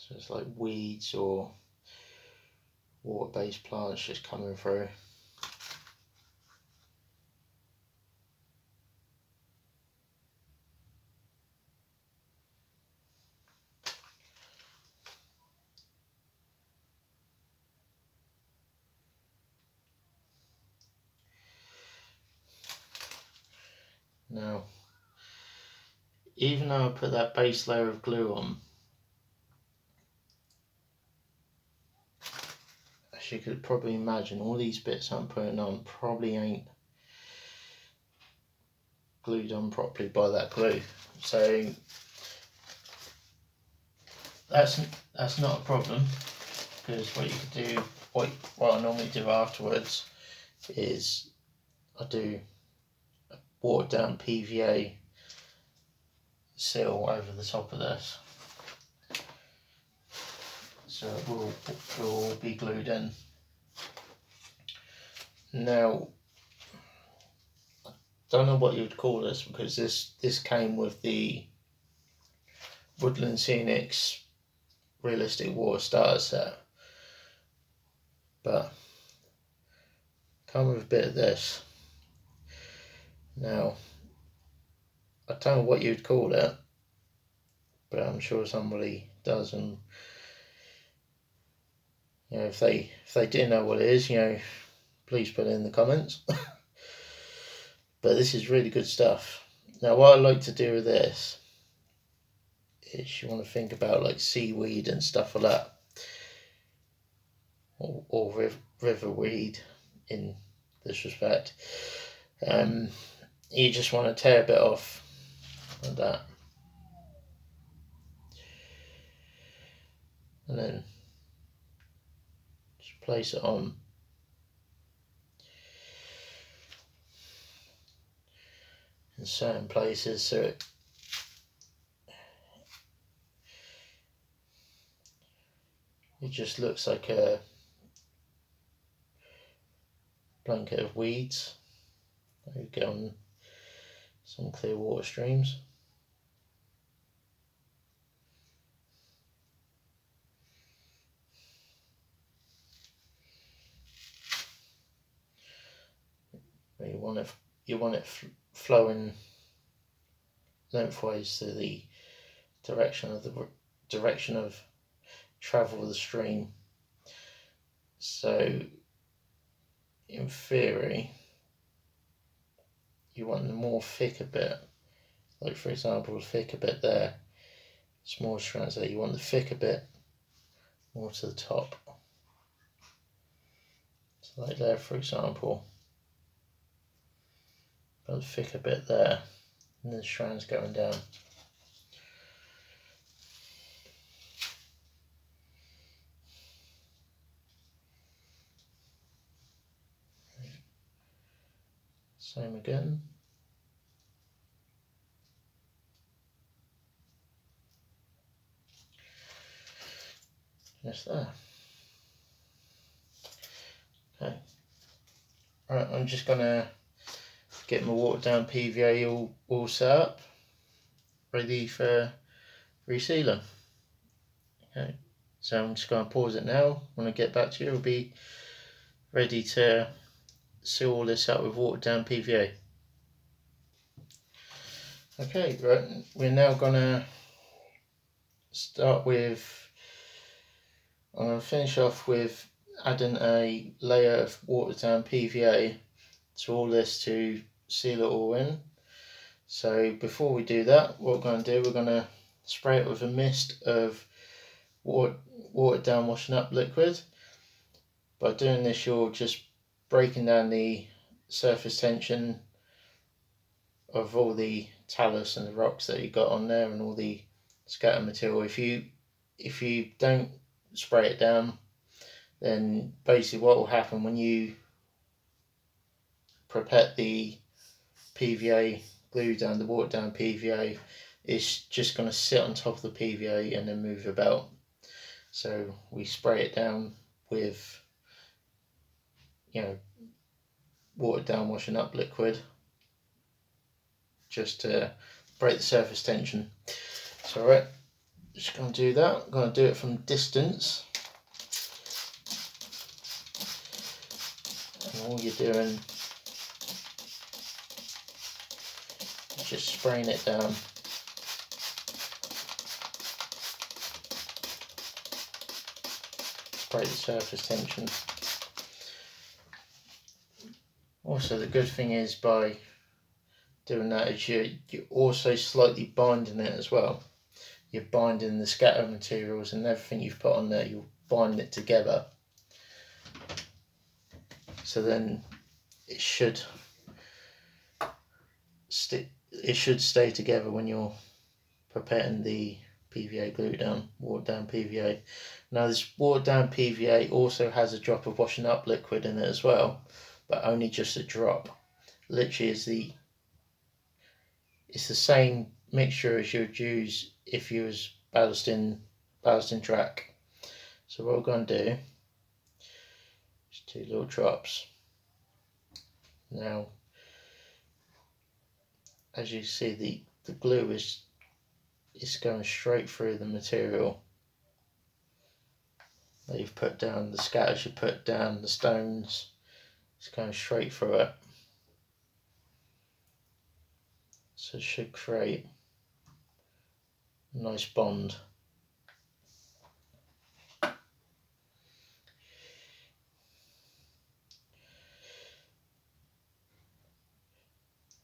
So it's like weeds or water-based plants just coming through. Now, even though I put that base layer of glue on, as you could probably imagine, all these bits I'm putting on probably ain't glued on properly by that glue. So that's not a problem, because what you could do, what I normally do afterwards is I do a watered down PVA seal over the top of this, so it will all be glued in. Now, I don't know what you'd call this, because this came with the Woodland Scenics Realistic Water Starter set, but come with a bit of this. Now, I don't know what you'd call it, but I'm sure somebody does, and you know, if they do know what it is, you know, please put it in the comments. But this is really good stuff. Now, what I like to do with this is you want to think about like seaweed and stuff like that, or river weed in this respect. You just want to tear a bit off like that, and then just place it on. In certain places, so it just looks like a blanket of weeds that you get on some clear water streams. You want it flowing lengthwise to the direction of travel of the stream. So in theory, you want the more thicker bit, like for example the thicker bit there, small strands there, you want the thicker bit more to the top. So like there for example, got the thicker bit there, and the strands going down. Same again. Just there. Okay. Right, I'm just gonna get my watered down PVA all set up, ready for resealing. Okay, so I'm just going to pause it now. When I get back to you, it'll be ready to seal all this up with watered down PVA. Okay, right, we're now going to start with, I'm going to finish off with adding a layer of watered down PVA to all this to seal it all in. So before we do that, what we're going to do, we're going to spray it with a mist of watered down washing up liquid. By doing this, you're just breaking down the surface tension of all the talus and the rocks that you got on there and all the scatter material. If you don't spray it down, then basically what will happen when you prepare the PVA, glue down the watered down PVA, it's just going to sit on top of the PVA and then move about. So we spray it down with, you know, watered down washing up liquid just to break the surface tension. So right, just going to do that. I'm going to do it from distance. And all you're doing is just spraying it down. Spray the surface tension. Also, the good thing is by doing that is you're also slightly binding it as well. You're binding the scatter materials and everything you've put on there, you're binding it together. So then it should stay together when you're preparing the PVA glue down, watered down PVA. Now this watered down PVA also has a drop of washing up liquid in it as well, but only just a drop. Literally it's the same mixture as you would use if you was ballasting track. So what we're going to do is 2 little drops. Now as you see, the glue is going straight through the material that you've put down, the scatters you put down, the stones, it's going straight through it. So it should create a nice bond.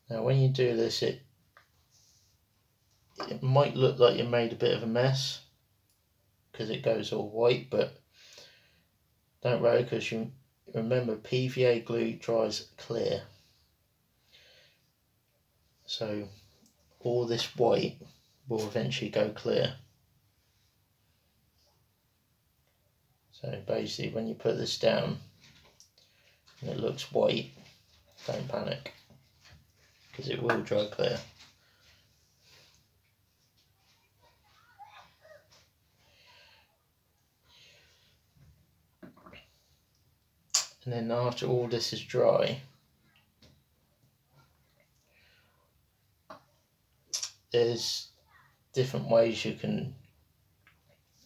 Now when you do this, it might look like you made a bit of a mess because it goes all white, but don't worry, because you remember PVA glue dries clear. So all this white will eventually go clear. So basically when you put this down and it looks white, don't panic, because it will dry clear. And then after all this is dry, there's different ways you can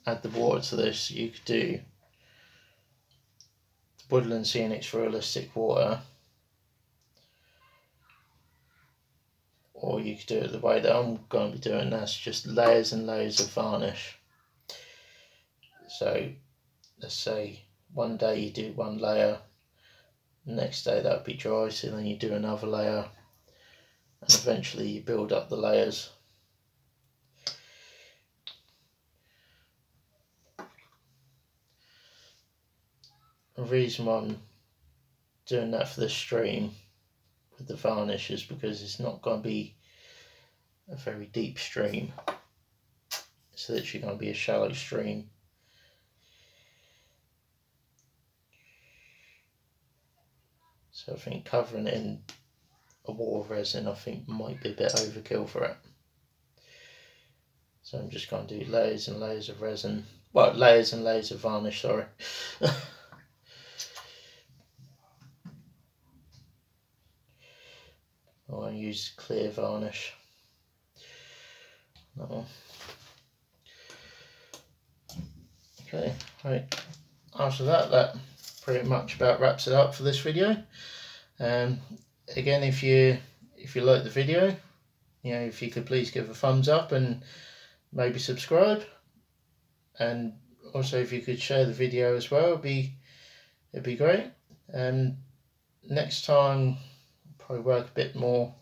add the water to this. You could do the Woodland Scenics Realistic water, or you could do it the way that I'm going to be doing. That's just layers and layers of varnish. So let's say one day you do one layer, the next day that would be dry, so then you do another layer, and eventually you build up the layers. The reason why I'm doing that for this stream with the varnish is because it's not going to be a very deep stream. It's literally going to be a shallow stream. So I think covering it in a water resin, I think might be a bit overkill for it. So I'm just going to do layers and layers of resin. Well, layers and layers of varnish, sorry. I use clear varnish. No. Okay, right. After that pretty much about wraps it up for this video. Again, if you like the video, if you could please give a thumbs up and maybe subscribe, and also if you could share the video as well, it'd be great. Next time I'll probably work a bit more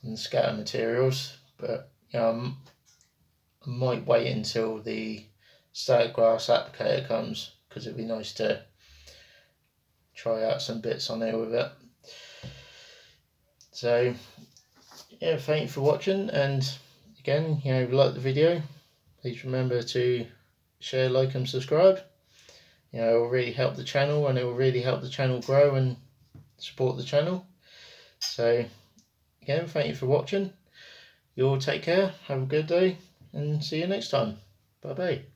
on the scatter materials, but I might wait until the static grass applicator comes, because it'd be nice to try out some bits on there with it. So yeah, thank you for watching, and again, if you like the video, please remember to share, like and subscribe. It will really help the channel, and it will really help the channel grow and support the channel. So again, thank you for watching. You all take care, have a good day, and see you next time. Bye bye.